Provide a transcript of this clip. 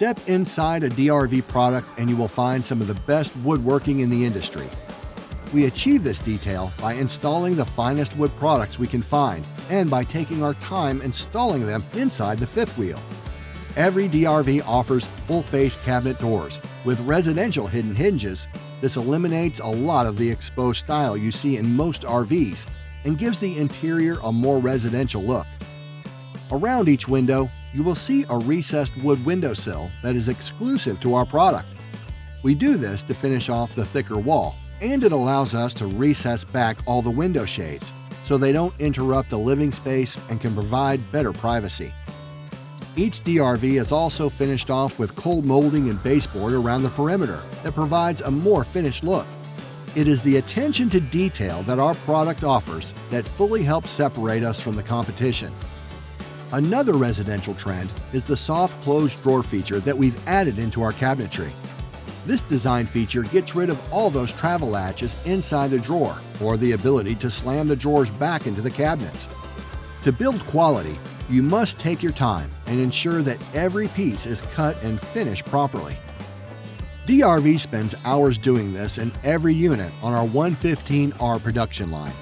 Step inside a DRV product and you will find some of the best woodworking in the industry. We achieve this detail by installing the finest wood products we can find and by taking our time installing them inside the fifth wheel. Every DRV offers full-face cabinet doors with residential hidden hinges. This eliminates a lot of the exposed style you see in most RVs and gives the interior a more residential look. Around each window, you will see a recessed wood windowsill that is exclusive to our product. We do this to finish off the thicker wall, and it allows us to recess back all the window shades so they don't interrupt the living space and can provide better privacy. Each DRV is also finished off with cold molding and baseboard around the perimeter that provides a more finished look. It is the attention to detail that our product offers that fully helps separate us from the competition. Another residential trend is the soft closed drawer feature that we've added into our cabinetry. This design feature gets rid of all those travel latches inside the drawer or the ability to slam the drawers back into the cabinets. To build quality, you must take your time and ensure that every piece is cut and finished properly. DRV spends hours doing this in every unit on our 115R production line.